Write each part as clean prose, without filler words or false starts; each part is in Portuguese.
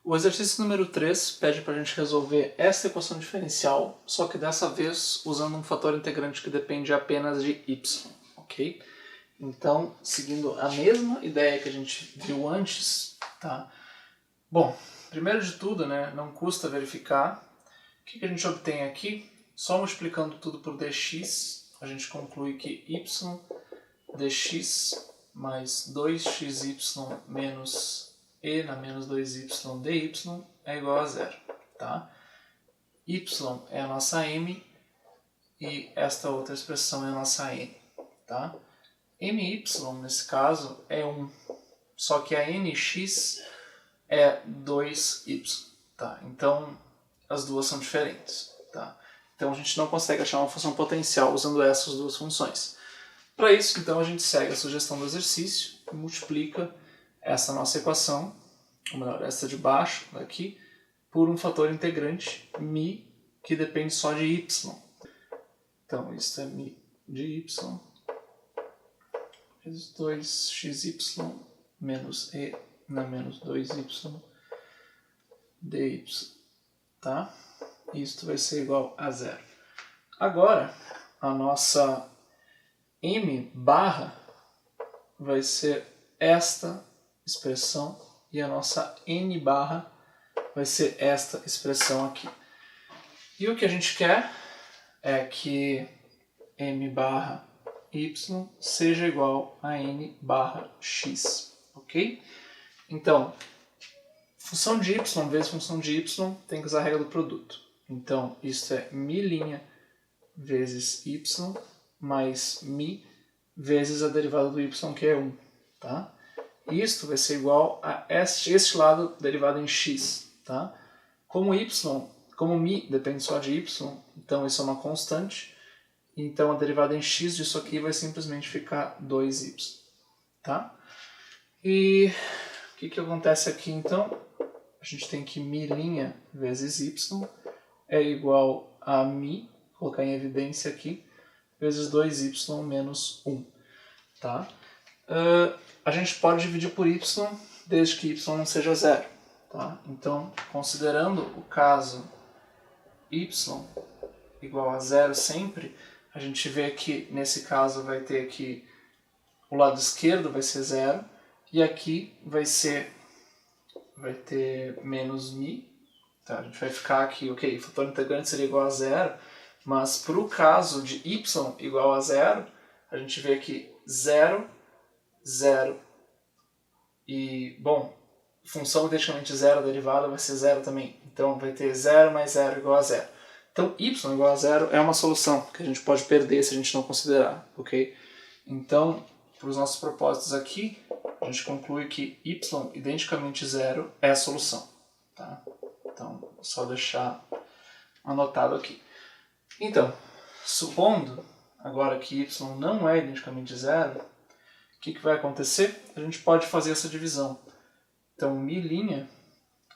O exercício número 3 pede para a gente resolver essa equação diferencial, só que dessa vez usando um fator integrante que depende apenas de y, ok? Então, seguindo a mesma ideia que a gente viu antes, tá? Bom, primeiro de tudo, né, não custa verificar. O que a gente obtém aqui? Só multiplicando tudo por dx, a gente conclui que y dx mais 2xy menos e na menos 2y dy é igual a zero, tá? Y é a nossa m e esta outra expressão é a nossa n, tá? my, nesse caso, é 1, só que a nx é 2y, tá? Então, as duas são diferentes, tá? Então, a gente não consegue achar uma função potencial usando essas duas funções. Para isso, então, a gente segue a sugestão do exercício e multiplica essa nossa equação, ou melhor, essa de baixo, daqui, por um fator integrante, μ, que depende só de y. Então, isso é μ de y, vezes 2xy menos e na menos 2y dy, tá? Isso vai ser igual a zero. Agora, a nossa m barra vai ser esta expressão e a nossa n barra vai ser esta expressão aqui. E o que a gente quer é que m barra y seja igual a n barra x, ok? Então, função de y vezes função de y tem que usar a regra do produto. Então, isso é μ' vezes y mais μ vezes a derivada do y, que é 1, tá? Isto vai ser igual a este lado derivado em x, tá? Como μ depende só de y, então isso é uma constante, então a derivada em x disso aqui vai simplesmente ficar 2y, tá? E o que acontece aqui então? A gente tem que μ' vezes y é igual a μ, vou colocar em evidência aqui, vezes 2y menos 1, tá? A gente pode dividir por y desde que y não seja zero, tá? Então, considerando o caso y igual a zero sempre, a gente vê que nesse caso vai ter que o lado esquerdo vai ser zero e aqui vai ter menos μ, tá? A gente vai ficar aqui, ok, o fator integrante seria igual a zero, mas para o caso de y igual a zero, a gente vê que 0, 0 e, bom, função identicamente zero, a derivada vai ser zero também. Então vai ter 0 mais 0 igual a zero. Então y igual a zero é uma solução que a gente pode perder se a gente não considerar, ok? Então, para os nossos propósitos aqui, a gente conclui que y identicamente zero é a solução, tá? Então, vou só deixar anotado aqui. Então, supondo agora que y não é identicamente zero, o que vai acontecer? A gente pode fazer essa divisão. Então, μ'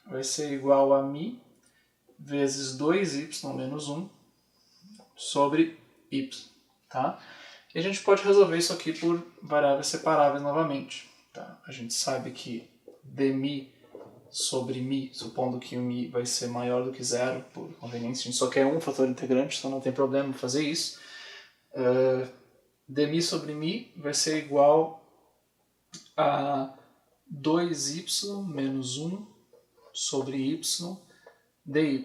vai ser igual a μ vezes 2y menos 1 sobre y, tá? E a gente pode resolver isso aqui por variáveis separáveis novamente, tá? A gente sabe que dμ sobre μ, supondo que o μ vai ser maior do que zero, por conveniência, a gente só quer um fator integrante, então não tem problema fazer isso. Dμ sobre μ vai ser igual a 2y menos 1 sobre y dy.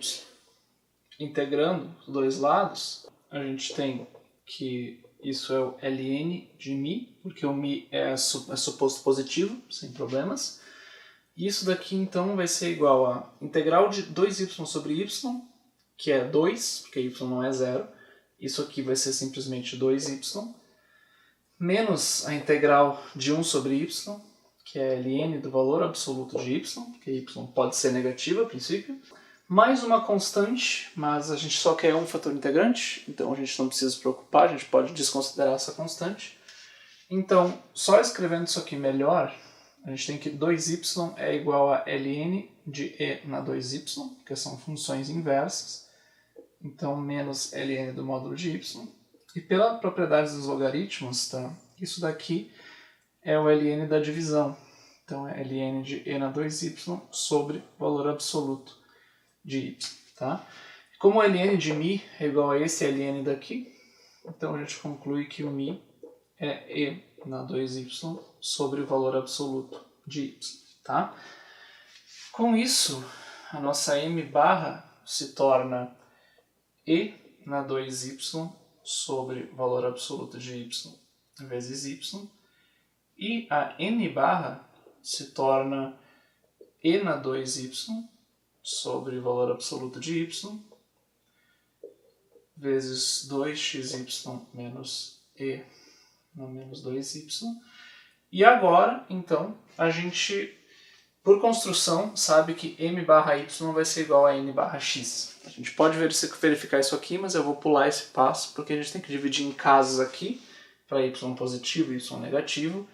Integrando os dois lados, a gente tem que isso é o ln de μ, porque o μ é suposto positivo, sem problemas. Isso daqui, então, vai ser igual a integral de 2y sobre y, que é 2, porque y não é zero. Isso aqui vai ser simplesmente 2y, menos a integral de 1 sobre y, que é ln do valor absoluto de y, porque y pode ser negativo a princípio, mais uma constante, mas a gente só quer um fator integrante, então a gente não precisa se preocupar, a gente pode desconsiderar essa constante. Então, só escrevendo isso aqui melhor, a gente tem que 2y é igual a ln de e na 2y, que são funções inversas, então menos ln do módulo de y. E pela propriedade dos logaritmos, tá? Isso daqui é o ln da divisão. Então é ln de e na 2y sobre o valor absoluto de y, tá? Como o ln de μ é igual a esse ln daqui, então a gente conclui que o μ é e na 2y sobre o valor absoluto de y, tá? Com isso, a nossa m barra se torna e na 2y sobre o valor absoluto de y vezes y, e a n barra se torna e na 2y sobre o valor absoluto de y vezes 2xy menos e na menos 2y. E agora, então, a gente, por construção, sabe que m barra y vai ser igual a n barra x. A gente pode verificar isso aqui, mas eu vou pular esse passo, porque a gente tem que dividir em casas aqui, para y positivo e y negativo,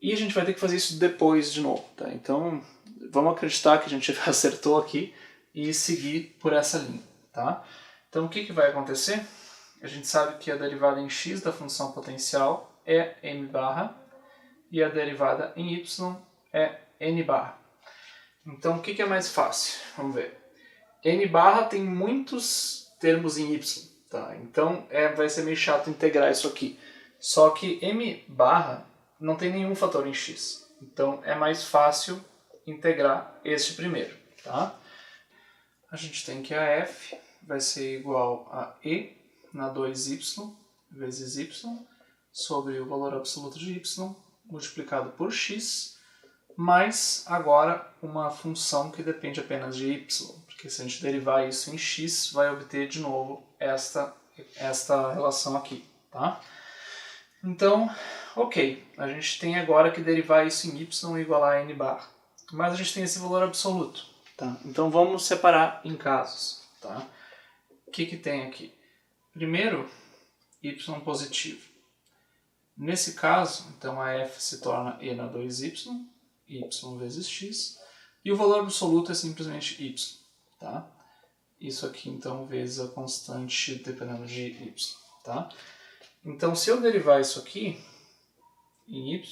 e a gente vai ter que fazer isso depois de novo, tá? Então, vamos acreditar que a gente acertou aqui e seguir por essa linha, tá? Então, o que vai acontecer? A gente sabe que a derivada em x da função potencial é m barra e a derivada em y é n barra. Então, o que é mais fácil? Vamos ver. N barra tem muitos termos em y, tá? Então, vai ser meio chato integrar isso aqui. Só que m barra não tem nenhum fator em x. Então, é mais fácil integrar este primeiro, tá? A gente tem que a f vai ser igual a e na 2y vezes y sobre o valor absoluto de y multiplicado por x, mais agora uma função que depende apenas de y, porque se a gente derivar isso em x, vai obter de novo esta relação aqui, tá? Então, ok, a gente tem agora que derivar isso em y igual a n barra, mas a gente tem esse valor absoluto, tá? Então vamos separar em casos, tá? O que tem aqui? Primeiro, y positivo. Nesse caso, então a f se torna e na 2y, y vezes x, e o valor absoluto é simplesmente y, tá? Isso aqui, então, vezes a constante dependendo de y, tá? Então, se eu derivar isso aqui em y,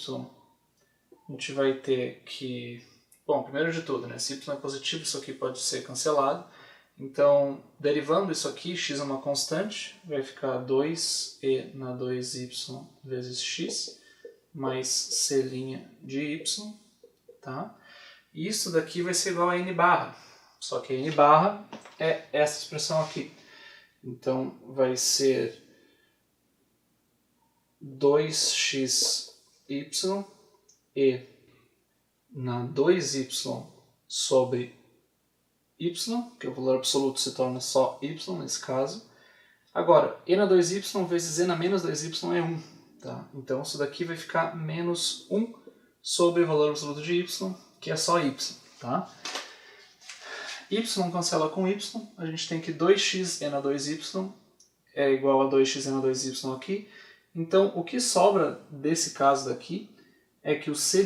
a gente vai ter que... Bom, primeiro de tudo, né? Se y é positivo, isso aqui pode ser cancelado. Então, derivando isso aqui, x é uma constante, vai ficar 2e na 2y vezes x, mais c' de y, tá? E isso daqui vai ser igual a n barra, só que n barra é essa expressão aqui. Então, vai ser 2xy e na 2y sobre y, que o valor absoluto se torna só y nesse caso. Agora, e na 2y vezes e na menos 2y é 1. Tá? Então isso daqui vai ficar menos 1 sobre o valor absoluto de y, que é só y. Tá? Y cancela com y, a gente tem que 2x e na 2y é igual a 2x e na 2y aqui. Então o que sobra desse caso daqui é que o c'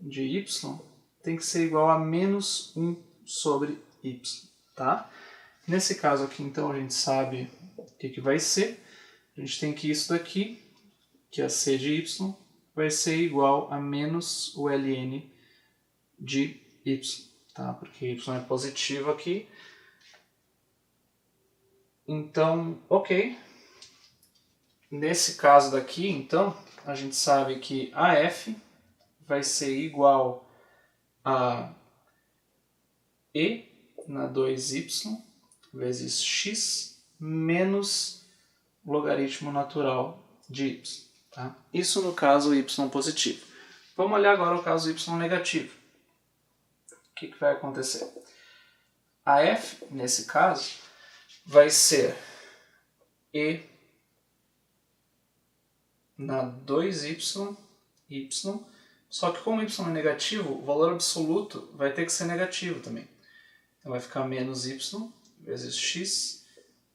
de y tem que ser igual a menos 1 sobre y, tá? Nesse caso aqui, então, a gente sabe o que vai ser. A gente tem que isso daqui, que é c de y, vai ser igual a menos o ln de y, tá? Porque y é positivo aqui. Então, ok. Nesse caso daqui, então, a gente sabe que a f vai ser igual a e na 2y vezes x menos logaritmo natural de y. Tá? Isso no caso y positivo. Vamos olhar agora o caso y negativo. O que vai acontecer? A f, nesse caso, vai ser e na 2y, y, só que como y é negativo, o valor absoluto vai ter que ser negativo também. Então vai ficar menos y vezes x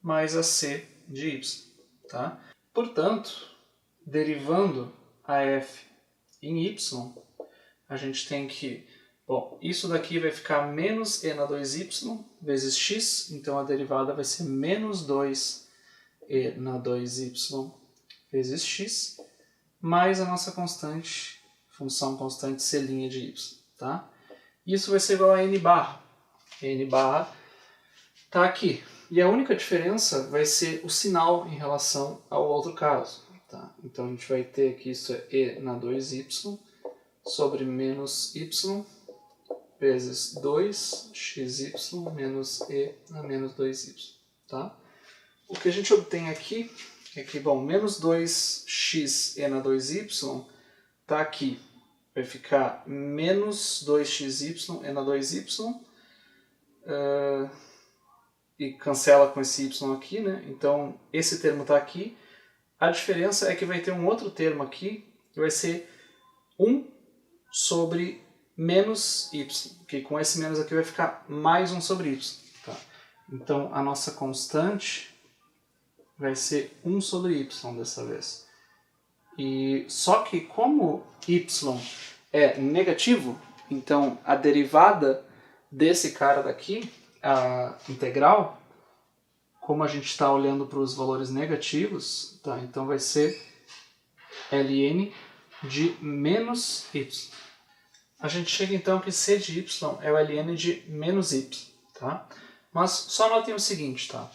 mais a c de y. Tá? Portanto, derivando a f em y, a gente tem que... Bom, isso daqui vai ficar menos e na 2y vezes x, então a derivada vai ser menos 2e na 2y vezes x, mais a nossa constante função constante c' de y, tá? Isso vai ser igual a n barra. N barra está aqui. E a única diferença vai ser o sinal em relação ao outro caso. Tá? Então a gente vai ter que isso é e na 2y sobre menos y vezes 2xy menos e na menos 2y. Tá? O que a gente obtém aqui é que, bom, menos 2x e na 2y está aqui. Vai ficar menos 2xy e na 2y. E cancela com esse y aqui, né? Então esse termo está aqui. A diferença é que vai ter um outro termo aqui, que vai ser 1 sobre menos y, que com esse menos aqui vai ficar mais 1 sobre y. Tá? Então a nossa constante vai ser 1 sobre y dessa vez. E só que como y é negativo, então a derivada desse cara daqui, a integral, como a gente está olhando para os valores negativos, tá? Então vai ser ln de menos y. A gente chega então que c de y é o ln de menos y. Tá? Mas só notem o seguinte, tá?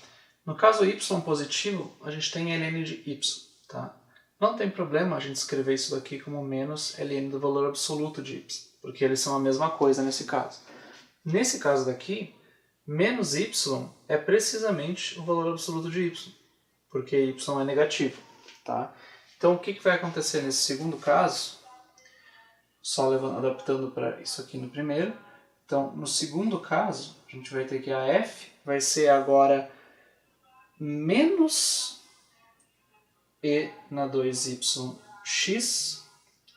No caso y positivo, a gente tem ln de y. Tá? Não tem problema a gente escrever isso daqui como menos ln do valor absoluto de y, porque eles são a mesma coisa nesse caso. Nesse caso daqui, menos y é precisamente o valor absoluto de y, porque y é negativo. Tá? Então o que vai acontecer nesse segundo caso? Só adaptando para isso aqui no primeiro. Então no segundo caso, a gente vai ter que a f vai ser agora menos e na 2yx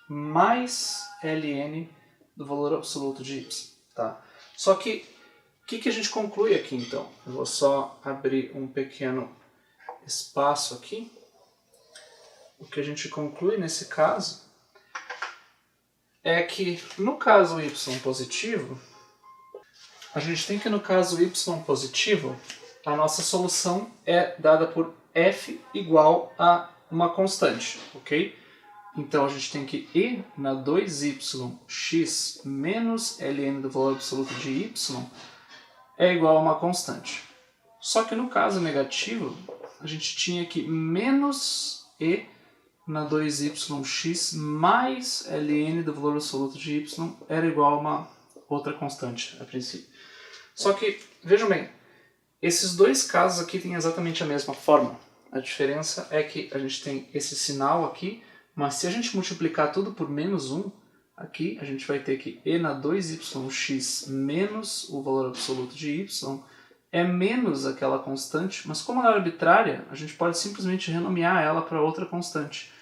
mais ln do valor absoluto de y. Tá? Só que o que a gente conclui aqui então? Eu vou só abrir um pequeno espaço aqui. O que a gente conclui nesse caso é que no caso y positivo, a gente tem que no caso y positivo, a nossa solução é dada por f igual a uma constante, ok? Então a gente tem que e na 2yx menos ln do valor absoluto de y é igual a uma constante. Só que no caso negativo, a gente tinha que menos e na 2yx mais ln do valor absoluto de y era igual a uma outra constante, a princípio. Só que, vejam bem, esses dois casos aqui têm exatamente a mesma forma. A diferença é que a gente tem esse sinal aqui, mas se a gente multiplicar tudo por menos 1, aqui a gente vai ter que e na 2yx menos o valor absoluto de y é menos aquela constante, mas como ela é arbitrária, a gente pode simplesmente renomear ela para outra constante.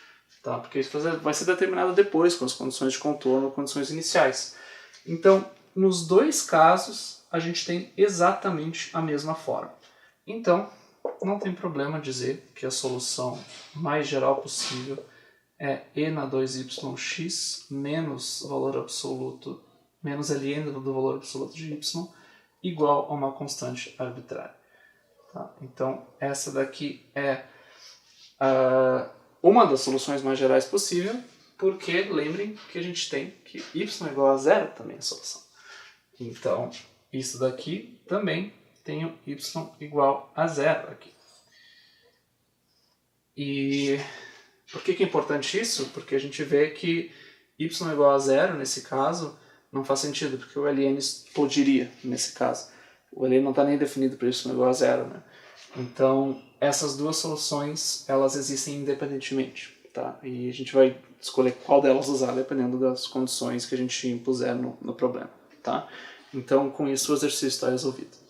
Tá? Porque isso vai ser determinado depois com as condições de contorno ou condições iniciais. Então, nos dois casos, a gente tem exatamente a mesma forma. Então, não tem problema dizer que a solução mais geral possível é e na 2yx menos o valor absoluto, menos ln do valor absoluto de y, igual a uma constante arbitrária. Tá? Então, essa daqui é uma das soluções mais gerais possível, porque lembrem que a gente tem que y igual a zero também é a solução. Então, isso daqui também tem o y igual a zero aqui. E por que é importante isso? Porque a gente vê que y igual a zero, nesse caso, não faz sentido, porque o ln explodiria nesse caso. O ln não está nem definido para y igual a zero, né? Então, essas duas soluções, elas existem independentemente, tá? E a gente vai escolher qual delas usar, dependendo das condições que a gente impuser no problema, tá? Então, com isso, o exercício está resolvido.